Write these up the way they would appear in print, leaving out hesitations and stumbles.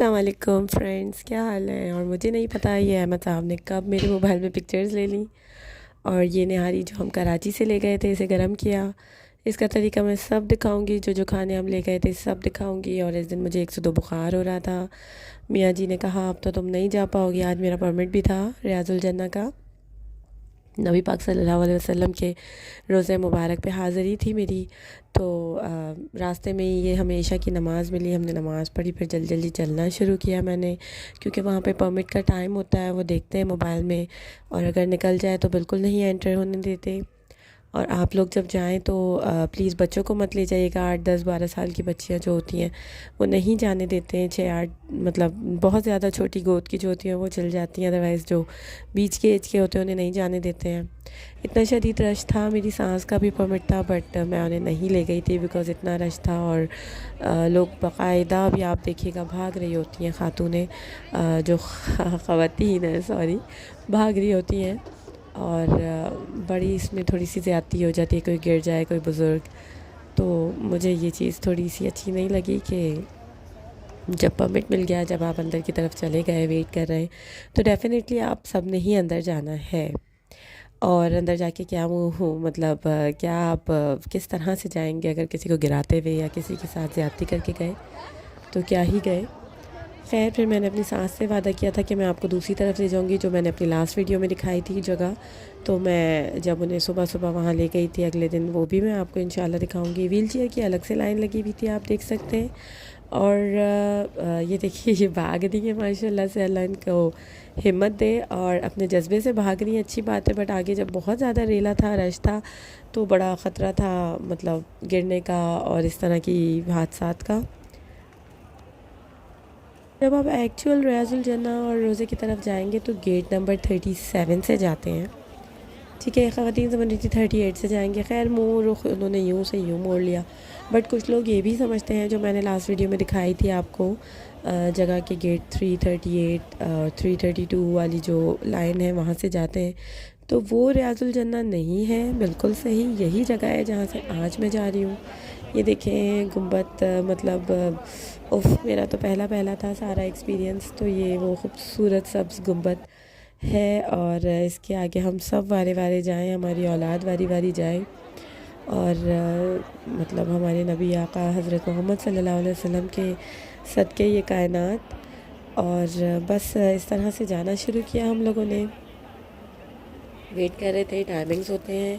السلام علیکم فرینڈس، کیا حال ہے؟ اور مجھے نہیں پتہ یہ احمد صاحب نے کب میرے موبائل میں پکچرز لے لیں، اور یہ نہاری جو ہم کراچی سے لے گئے تھے اسے گرم کیا۔ اس کا طریقہ میں سب دکھاؤں گی، جو کھانے ہم لے گئے تھے سب دکھاؤں گی۔ اور اس دن مجھے 102 بخار ہو رہا تھا۔ میاں جی نے کہا اب تو تم نہیں جا پاؤ گی، آج میرا پرمٹ بھی تھا ریاض الجنہ کا، نبی پاک صلی اللہ علیہ وسلم کے روزہ مبارک پہ حاضری تھی میری۔ تو راستے میں یہ ہمیں عشاء کی نماز ملی، ہم نے نماز پڑھی، پھر جلدی جلدی چلنا شروع کیا میں نے، کیونکہ وہاں پہ پرمٹ کا ٹائم ہوتا ہے، وہ دیکھتے ہیں موبائل میں، اور اگر نکل جائے تو بالکل نہیں انٹر ہونے دیتے۔ اور آپ لوگ جب جائیں تو پلیز بچوں کو مت لے جائیے گا، 8 10 12 سال کی بچیاں جو ہوتی ہیں وہ نہیں جانے دیتے ہیں، 6 8 مطلب بہت زیادہ چھوٹی گود کی جو ہوتی ہیں وہ چل جاتی ہیں، ادروائز جو بیچ کے ایج کے ہوتے ہیں انہیں نہیں جانے دیتے ہیں۔ اتنا شدید رش تھا، میری سانس کا بھی پرمٹ تھا، بٹ میں انہیں نہیں لے گئی تھی بیکاز اتنا رش تھا، اور لوگ باقاعدہ بھی آپ دیکھیے گا بھاگ رہی ہوتی ہیں، خاتونیں جو خواتین ہیں سوری بھاگ رہی ہوتی ہیں، اور بڑی اس میں تھوڑی سی زیادتی ہو جاتی ہے، کوئی گر جائے کوئی بزرگ، تو مجھے یہ چیز تھوڑی سی اچھی نہیں لگی کہ جب پرمٹ مل گیا، جب آپ اندر کی طرف چلے گئے ویٹ کر رہے ہیں تو ڈیفینیٹلی آپ سب نے ہی اندر جانا ہے، اور اندر جا کے کیا وہ مطلب کیا آپ کس طرح سے جائیں گے؟ اگر کسی کو گراتے ہوئے یا کسی کے ساتھ زیادتی کر کے گئے تو کیا ہی گئے۔ خیر پھر میں نے اپنی سانس سے وعدہ کیا تھا کہ میں آپ کو دوسری طرف لے جاؤں گی، جو میں نے اپنی لاسٹ ویڈیو میں دکھائی تھی جگہ، تو میں جب انہیں صبح صبح وہاں لے گئی تھی اگلے دن، وہ بھی میں آپ کو انشاءاللہ دکھاؤں گی۔ ویل چیئر کی الگ سے لائن لگی ہوئی تھی، آپ دیکھ سکتے ہیں، اور یہ دیکھیے یہ بھاگ رہی ہے ماشاء اللہ سے، اللہ ان کو ہمت دے، اور اپنے جذبے سے بھاگ رہی ہیں، اچھی بات ہے، بٹ آگے جب بہت زیادہ ریلا تھا، رش تھا، تو بڑا خطرہ تھا مطلب گرنے کا اور اس طرح کی حادثات کا۔ جب آپ ایکچوئل ریاض الجنہ اور روزے کی طرف جائیں گے تو گیٹ نمبر 37 سے جاتے ہیں، ٹھیک ہے؟ خواتین سمجھ رہی تھی 38 سے جائیں گے، خیر منہ رخ انہوں نے یوں سے یوں موڑ لیا، بٹ کچھ لوگ یہ بھی سمجھتے ہیں، جو میں نے لاسٹ ویڈیو میں دکھائی تھی آپ کو جگہ کے گیٹ 338 332 والی جو لائن ہے وہاں سے جاتے ہیں، تو وہ ریاض الجنہ نہیں ہے، بالکل صحیح یہی جگہ ہے جہاں سے آج میں جا رہی ہوں۔ یہ دیکھیں گنبد، مطلب میرا تو پہلا تھا سارا ایکسپیرینس، تو یہ وہ خوبصورت سبز گنبد ہے، اور اس کے آگے ہم سب وارے وارے جائیں، ہماری اولاد واری واری جائے، اور مطلب ہمارے نبی آقا حضرت محمد صلی اللہ علیہ وسلم کے صدقے یہ کائنات، اور بس اس طرح سے جانا شروع کیا ہم لوگوں نے۔ ویٹ کر رہے تھے، ٹائمنگز ہوتے ہیں،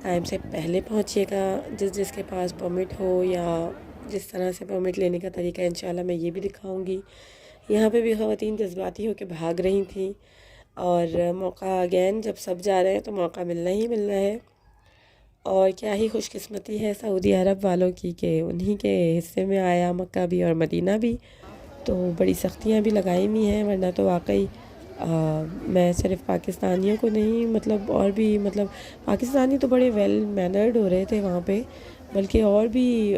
ٹائم سے پہلے پہنچیے گا، جس کے پاس پرمٹ ہو، یا جس طرح سے پرمٹ لینے کا طریقہ انشاءاللہ میں یہ بھی دکھاؤں گی۔ یہاں پہ بھی خواتین جذباتی ہو کے بھاگ رہی تھیں، اور موقع اگین جب سب جا رہے ہیں تو موقع ملنا ہی ملنا ہے، اور کیا ہی خوش قسمتی ہے سعودی عرب والوں کی کہ انہی کے حصے میں آیا مکہ بھی اور مدینہ بھی، تو بڑی سختیاں بھی لگائی ہوئی ہیں، ورنہ تو واقعی میں صرف پاکستانیوں کو نہیں، مطلب اور بھی، مطلب پاکستانی تو بڑے ویل مینرڈ ہو رہے تھے وہاں پہ، بلکہ اور بھی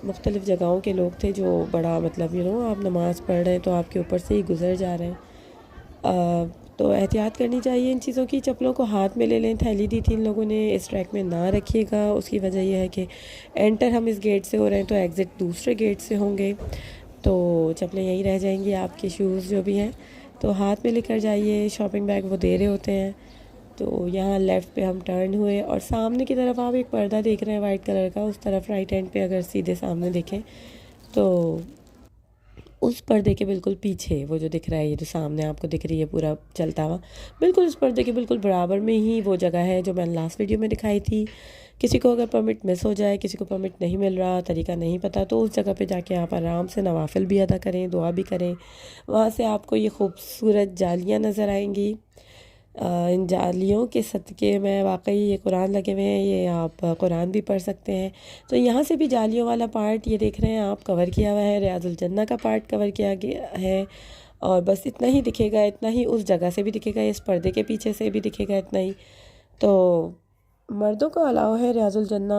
مختلف جگہوں کے لوگ تھے جو بڑا مطلب آپ نماز پڑھ رہے ہیں تو آپ کے اوپر سے ہی گزر جا رہے ہیں، تو احتیاط کرنی چاہیے ان چیزوں کی۔ چپلوں کو ہاتھ میں لے لیں، تھیلی دی تھی ان لوگوں نے، اس ٹریک میں نہ رکھیے گا، اس کی وجہ یہ ہے کہ انٹر ہم اس گیٹ سے ہو رہے ہیں تو ایگزٹ دوسرے گیٹ سے ہوں گے، تو چپلیں یہیں رہ جائیں گی، آپ کے شوز جو بھی ہیں تو ہاتھ میں لے کر جائیے۔ شاپنگ بیگ وہ دے رہے ہوتے ہیں، تو یہاں لیفٹ پہ ہم ٹرن ہوئے، اور سامنے کی طرف آپ ایک پردہ دیکھ رہے ہیں وائٹ کلر کا، اس طرف رائٹ ہینڈ پہ اگر سیدھے سامنے دیکھیں تو اس پردے کے بالکل پیچھے وہ جو دکھ رہا ہے، یہ جو سامنے آپ کو دکھ رہی ہے پورا چلتا ہوا، بالکل اس پردے کے بالکل برابر میں ہی وہ جگہ ہے جو میں نے لاسٹ ویڈیو میں دکھائی تھی۔ کسی کو اگر پرمٹ مس ہو جائے، کسی کو پرمٹ نہیں مل رہا، طریقہ نہیں پتہ، تو اس جگہ پہ جا کے آپ آرام سے نوافل بھی ادا کریں، دعا بھی کریں۔ وہاں سے آپ کو یہ خوبصورت جالیاں نظر آئیں گی، ان جالیوں کے صدقے میں واقعی یہ قرآن لگے ہوئے ہیں، یہ آپ قرآن بھی پڑھ سکتے ہیں۔ تو یہاں سے بھی جالیوں والا پارٹ یہ دیکھ رہے ہیں آپ کور کیا ہوا ہے، ریاض الجنہ کا پارٹ کور کیا گیا ہے، اور بس اتنا ہی دکھے گا، اتنا ہی اس جگہ سے بھی دکھے گا، اس پردے کے پیچھے سے بھی دکھے گا، اتنا ہی۔ تو مردوں کو الاؤ ہے ریاض الجنہ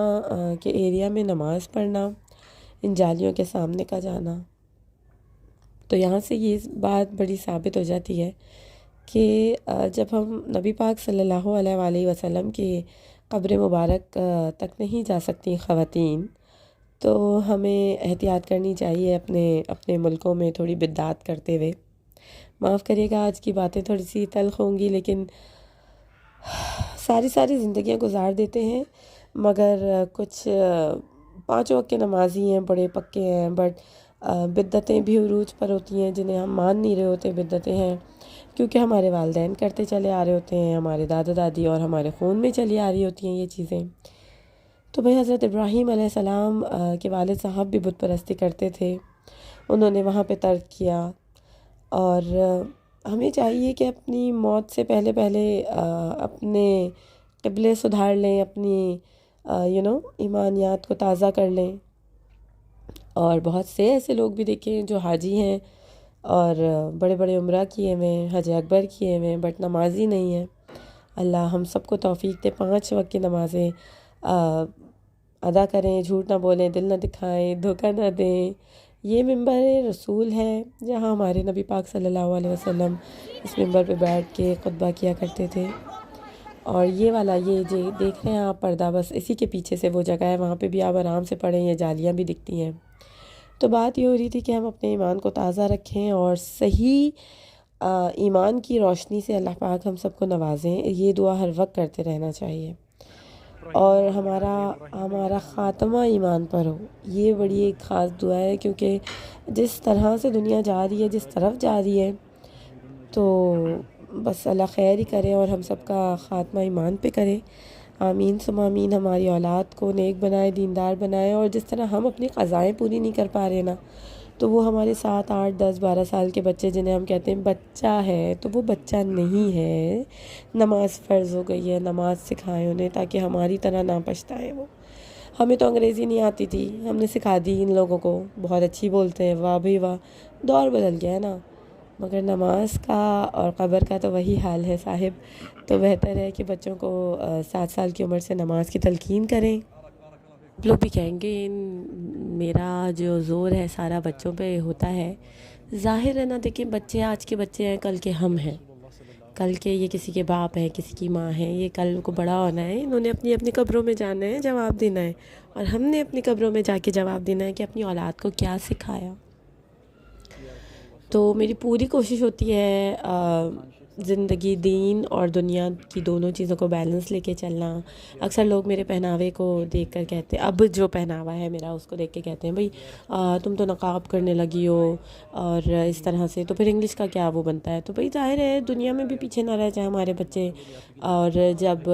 کے ایریا میں نماز پڑھنا، ان جالیوں کے سامنے کا جانا۔ تو یہاں سے یہ بات بڑی ثابت ہو جاتی ہے کہ جب ہم نبی پاک صلی اللہ علیہ وآلہ وسلم کی قبر مبارک تک نہیں جا سکتی خواتین، تو ہمیں احتیاط کرنی چاہیے اپنے اپنے ملکوں میں تھوڑی بدعات کرتے ہوئے. معاف کریے گا آج کی باتیں تھوڑی سی تلخ ہوں گی، لیکن ساری زندگیاں گزار دیتے ہیں، مگر کچھ 5 وقت کے نمازی ہیں، بڑے پکے ہیں، بٹ بدعتیں بھی عروج پر ہوتی ہیں جنہیں ہم مان نہیں رہے ہوتے بدعتیں ہیں، کیونکہ ہمارے والدین کرتے چلے آ رہے ہوتے ہیں، ہمارے دادا دادی اور ہمارے خون میں چلی آ رہی ہوتی ہیں یہ چیزیں. تو بھئی حضرت ابراہیم علیہ السلام کے والد صاحب بھی بت پرستی کرتے تھے، انہوں نے وہاں پہ ترک کیا. اور ہمیں چاہیے کہ اپنی موت سے پہلے اپنے قبلے سدھار لیں، اپنی ایمانیات کو تازہ کر لیں. اور بہت سے ایسے لوگ بھی دیکھیں جو حاجی ہیں اور بڑے بڑے عمرہ کیے ہوئے ہیں، حج اکبر کیے ہوئے ہیں، بٹ نمازی نہیں ہیں. اللہ ہم سب کو توفیق دے 5 وقت کی نمازیں ادا کریں، جھوٹ نہ بولیں، دل نہ دکھائیں، دھوکہ نہ دیں. یہ منبر رسول ہے جہاں ہمارے نبی پاک صلی اللہ علیہ وسلم اس منبر پہ بیٹھ کے خطبہ کیا کرتے تھے. اور یہ والا یہ جو دیکھ رہے ہیں آپ پردہ، بس اسی کے پیچھے سے وہ جگہ ہے، وہاں پہ بھی آپ آرام سے پڑھیں، یہ جالیاں بھی دکھتی ہیں. تو بات یہ ہو رہی تھی کہ ہم اپنے ایمان کو تازہ رکھیں اور صحیح ایمان کی روشنی سے اللہ پاک ہم سب کو نوازیں. یہ دعا ہر وقت کرتے رہنا چاہیے اور ہمارا خاتمہ ایمان پر ہو. یہ بڑی ایک خاص دعا ہے، کیونکہ جس طرح سے دنیا جا رہی ہے، جس طرف جا رہی ہے، تو بس اللہ خیر ہی کرے اور ہم سب کا خاتمہ ایمان پہ کرے. آمین ثم آمین. ہماری اولاد کو نیک بنائے، دیندار بنائے، اور جس طرح ہم اپنی قضائیں پوری نہیں کر پا رہے نا، تو وہ ہمارے 7 8 10 12 سال کے بچے جنہیں ہم کہتے ہیں بچہ ہے، تو وہ بچہ نہیں ہے. نماز فرض ہو گئی ہے، نماز سکھائیں انہیں تاکہ ہماری طرح نہ پچھتائیں. وہ ہمیں تو انگریزی نہیں آتی تھی، ہم نے سکھا دی ان لوگوں کو، بہت اچھی بولتے ہیں، واہ بھئی واہ. دور بدل گیا ہے نا، مگر نماز کا اور قبر کا تو وہی حال ہے صاحب. تو بہتر ہے کہ بچوں کو 7 سال کی عمر سے نماز کی تلقین کریں. آپ لوگ بھی کہیں گے میرا جو زور ہے سارا بچوں پہ ہوتا ہے. ظاہر ہے نا، دیکھیں بچے آج کے بچے ہیں، کل کے ہم ہیں، کل کے یہ کسی کے باپ ہیں، کسی کی ماں ہیں، یہ کل کو بڑا ہونا ہے، انہوں نے اپنی اپنی قبروں میں جانا ہے، جواب دینا ہے. اور ہم نے اپنی قبروں میں جا کے جواب دینا ہے کہ اپنی اولاد کو کیا سکھایا. تو میری پوری کوشش ہوتی ہے زندگی دین اور دنیا کی دونوں چیزوں کو بیلنس لے کے چلنا. اکثر لوگ میرے پہناوے کو دیکھ کر کہتے ہیں، اب جو پہناوا ہے میرا اس کو دیکھ کے کہتے ہیں بھئی تم تو نقاب کرنے لگی ہو اور اس طرح سے، تو پھر انگلش کا کیا وہ بنتا ہے. تو بھئی ظاہر ہے دنیا میں بھی پیچھے نہ رہ جائیں ہمارے بچے. اور جب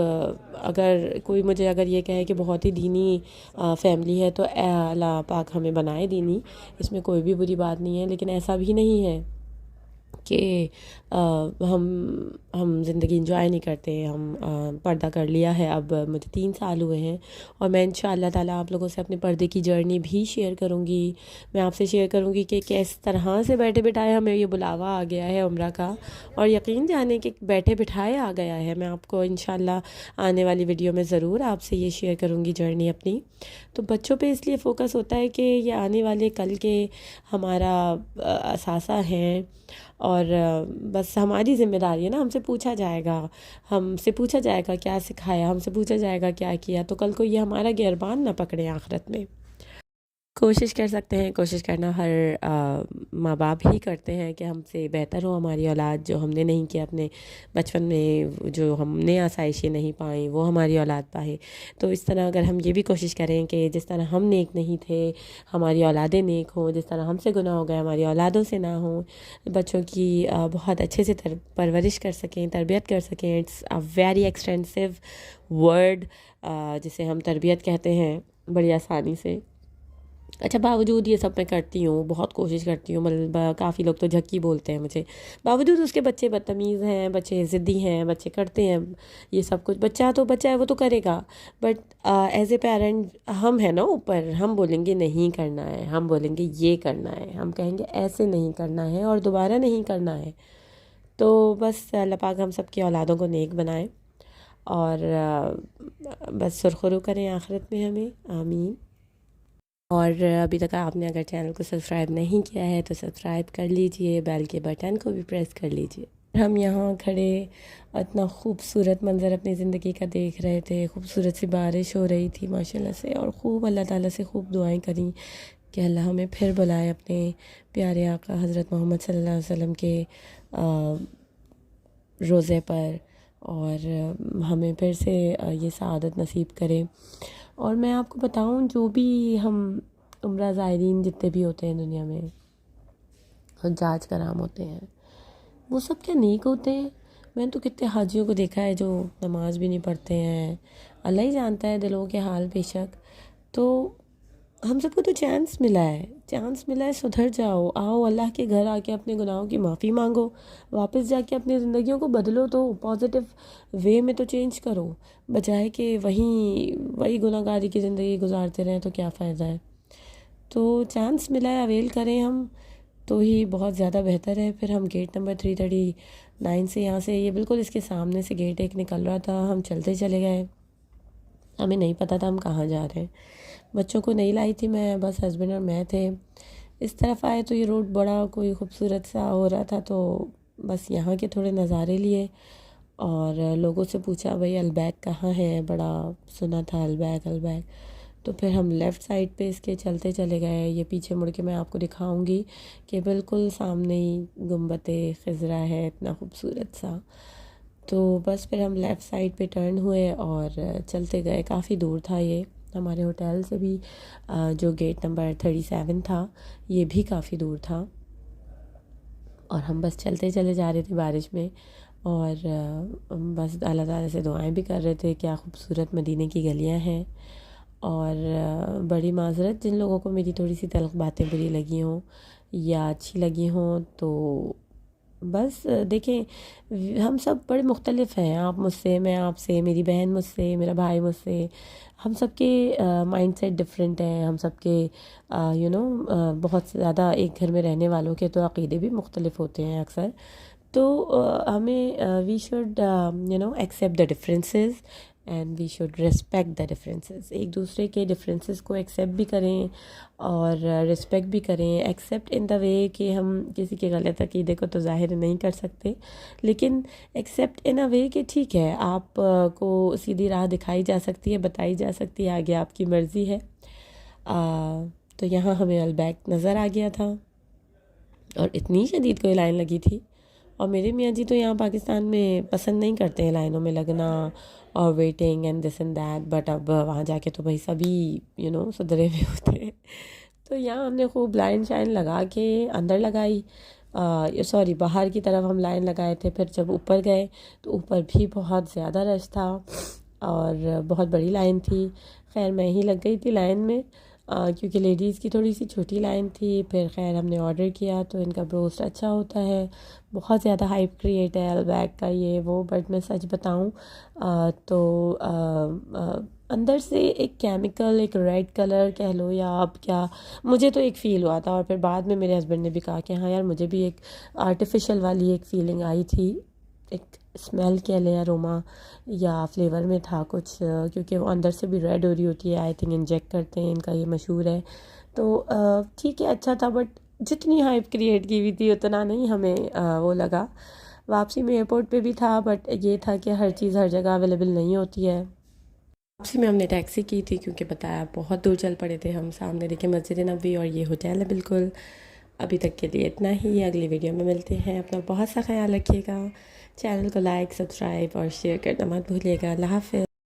کوئی مجھے اگر یہ کہے کہ بہت ہی دینی فیملی ہے، تو اللہ پاک ہمیں بنائے دینی، اس میں کوئی بھی بری بات نہیں ہے. لیکن ایسا بھی نہیں ہے کہ ہم زندگی انجوائے نہیں کرتے. ہم پردہ کر لیا ہے، اب مجھے 3 سال ہوئے ہیں، اور میں انشاءاللہ تعالیٰ آپ لوگوں سے اپنے پردے کی جرنی بھی شیئر کروں گی. میں آپ سے شیئر کروں گی کہ کس طرح سے بیٹھے بٹھائے ہمیں یہ بلاوا آ گیا ہے عمرہ کا، اور یقین جانے کہ بیٹھے بٹھائے آ گیا ہے. میں آپ کو انشاءاللہ آنے والی ویڈیو میں ضرور آپ سے یہ شیئر کروں گی جرنی اپنی. تو بچوں پہ اس لیے فوکس ہوتا ہے کہ یہ آنے والے کل کے ہمارا اثاثہ ہیں، اور بس ہماری ذمہ داری ہے نا. ہم سے پوچھا جائے گا کیا سکھایا، ہم سے پوچھا جائے گا کیا کیا، تو کل کو یہ ہمارا گربان نہ پکڑے آخرت میں. کوشش کر سکتے ہیں، کوشش کرنا ہر ماں باپ ہی کرتے ہیں کہ ہم سے بہتر ہو ہماری اولاد. جو ہم نے نہیں کیا اپنے بچپن میں، جو ہم نے آسائشیں نہیں پائیں، وہ ہماری اولاد پائے. تو اس طرح اگر ہم یہ بھی کوشش کریں کہ جس طرح ہم نیک نہیں تھے ہماری اولادیں نیک ہوں، جس طرح ہم سے گناہ ہو گئے ہماری اولادوں سے نہ ہوں، بچوں کی بہت اچھے سے پرورش کر سکیں، تربیت کر سکیں. It's a very extensive word جسے ہم تربیت کہتے ہیں بڑی آسانی سے. اچھا، باوجود یہ سب میں کرتی ہوں، بہت کوشش کرتی ہوں، مطلب کافی لوگ تو جھکی بولتے ہیں مجھے، باوجود اس کے بچے بدتمیز ہیں، بچے ضدی ہیں، بچے کرتے ہیں یہ سب کچھ. بچہ ہے، وہ تو کرے گا، بٹ ایز اے پیرنٹ ہم ہیں نا اوپر. ہم بولیں گے نہیں کرنا ہے، ہم بولیں گے یہ کرنا ہے، ہم کہیں گے ایسے نہیں کرنا ہے اور دوبارہ نہیں کرنا ہے. تو بس اللہ پاک ہم سب کی اولادوں کو نیک بنائے اور بس سرخرو کریں آخرت میں ہمیں. آمین. اور ابھی تک آپ نے اگر چینل کو سبسکرائب نہیں کیا ہے تو سبسکرائب کر لیجئے، بیل کے بٹن کو بھی پریس کر لیجئے. ہم یہاں کھڑے اتنا خوبصورت منظر اپنی زندگی کا دیکھ رہے تھے، خوبصورت سی بارش ہو رہی تھی ماشاءاللہ سے، اور خوب اللہ تعالیٰ سے خوب دعائیں کریں کہ اللہ ہمیں پھر بلائے اپنے پیارے آقا حضرت محمد صلی اللہ علیہ وسلم کے روزے پر، اور ہمیں پھر سے یہ سعادت نصیب کرے۔ اور میں آپ کو بتاؤں، جو بھی ہم عمرہ زائرین جتنے بھی ہوتے ہیں دنیا میں، حجاج کرام ہوتے ہیں، وہ سب کیا نیک ہوتے ہیں؟ میں نے تو کتنے حاجیوں کو دیکھا ہے جو نماز بھی نہیں پڑھتے ہیں، اللہ ہی جانتا ہے دلوں کے حال بے شک۔ تو ہم سب کو تو چانس ملا ہے، سدھر جاؤ، آؤ اللہ کے گھر آ کے اپنے گناہوں کی معافی مانگو، واپس جا کے اپنی زندگیوں کو بدلو، تو پازیٹیو وے میں تو چینج کرو، بجائے کہ وہی گناہ گاری کی زندگی گزارتے رہیں تو کیا فائدہ ہے۔ تو چانس ملا ہے، اویل کریں ہم تو ہی بہت زیادہ بہتر ہے۔ پھر ہم گیٹ نمبر 339 سے، یہاں سے یہ بالکل اس کے سامنے سے گیٹ ایک نکل رہا تھا، ہم چلتے چلے گئے، ہمیں نہیں پتہ تھا ہم کہاں جا رہے ہیں، بچوں کو نہیں لائی تھی میں، بس ہسبینڈ اور میں تھے۔ اس طرف آئے تو یہ روڈ بڑا کوئی خوبصورت سا ہو رہا تھا، تو بس یہاں کے تھوڑے نظارے لیے اور لوگوں سے پوچھا بھئی البیک کہاں ہے، بڑا سنا تھا البیک۔ تو پھر ہم لیفٹ سائڈ پہ اس کے چلتے چلے گئے، یہ پیچھے مڑ کے میں آپ کو دکھاؤں گی کہ بالکل سامنے ہی گنبد خضرا ہے، اتنا خوبصورت سا۔ تو بس پھر ہم لیفٹ سائڈ پہ ٹرن ہوئے اور چلتے گئے، کافی دور تھا یہ ہمارے ہوٹل سے بھی، جو گیٹ نمبر 37 تھا یہ بھی کافی دور تھا، اور ہم بس چلتے چلے جا رہے تھے بارش میں، اور بس اللہ تعالیٰ سے دعائیں بھی کر رہے تھے، کیا خوبصورت مدینے کی گلیاں ہیں۔ اور بڑی معذرت جن لوگوں کو میری تھوڑی سی تلخ باتیں بری لگی ہوں یا اچھی لگی ہوں، تو بس دیکھیں ہم سب بڑے مختلف ہیں، آپ مجھ سے، میں آپ سے، میری بہن مجھ سے، میرا بھائی مجھ سے، ہم سب کے مائنڈ سیٹ ڈفرینٹ ہیں، ہم سب کے بہت زیادہ ایک گھر میں رہنے والوں کے تو عقیدے بھی مختلف ہوتے ہیں اکثر، تو ہمیں we should accept the differences and we should respect the differences, ایک دوسرے کے ڈفرینسز کو ایکسیپٹ بھی کریں اور ریسپیکٹ بھی کریں، ایکسیپٹ ان دا وے کہ ہم کسی کے غلط عقیدے کو تو ظاہر نہیں کر سکتے، لیکن ایکسیپٹ ان اے وے کہ ٹھیک ہے، آپ کو سیدھی راہ دکھائی جا سکتی ہے، بتائی جا سکتی ہے، آگے آپ کی مرضی ہے۔ تو یہاں ہمیں البیک نظر آ گیا تھا، اور اتنی شدید کوئی لائن لگی تھی، اور میرے میاں جی تو یہاں پاکستان میں پسند نہیں کرتے ہیں لائنوں میں لگنا اور waiting and this and that, but اب وہاں جا کے تو بھائی سبھی صدرے ہوئے ہوتے ہیں، تو یہاں ہم نے خوب لائن شائن لگا کے اندر لگائی، باہر کی طرف ہم لائن لگائے تھے، پھر جب اوپر گئے تو اوپر بھی بہت زیادہ رش تھا اور بہت بڑی لائن تھی، خیر میں ہی لگ گئی تھی لائن میں، کیونکہ لیڈیز کی تھوڑی سی چھوٹی لائن تھی، پھر خیر ہم نے آرڈر کیا تو ان کا بروسٹ اچھا ہوتا ہے، بہت زیادہ ہائپ کریٹ ہے البیک کا یہ وہ، بٹ میں سچ بتاؤں تو اندر سے ایک کیمیکل، ایک ریڈ کلر کہہ لو یا آپ کیا، مجھے تو ایک فیل ہوا تھا، اور پھر بعد میں میرے ہسبینڈ نے بھی کہا کہ ہاں یار مجھے بھی ایک آرٹیفیشل والی ایک فیلنگ آئی تھی، ایک اسمیل کہہ لیں، اروما یا فلیور میں تھا کچھ، کیونکہ وہ اندر سے بھی ریڈ ہو رہی ہوتی ہے، آئی تھنک انجیکٹ کرتے ہیں، ان کا یہ مشہور ہے، تو ٹھیک ہے اچھا تھا، بٹ جتنی ہائپ کریٹ کی ہوئی تھی اتنا نہیں ہمیں وہ لگا۔ واپسی میں ایئرپورٹ پہ بھی تھا، بٹ یہ تھا کہ ہر چیز ہر جگہ اویلیبل نہیں ہوتی ہے۔ واپسی میں ہم نے ٹیکسی کی تھی، کیونکہ بتایا بہت دور چل پڑے تھے ہم، سامنے دیکھیں مسجد نبوی اور یہ ہوٹل ہے بالکل۔ ابھی تک کے لیے اتنا ہی، اگلی ویڈیو میں ملتے ہیں، اپنا بہت سا خیال رکھیے گا، چینل کو لائک، سبسکرائب اور شیئر کرنا مت بھولیے گا۔ اللہ حافظ۔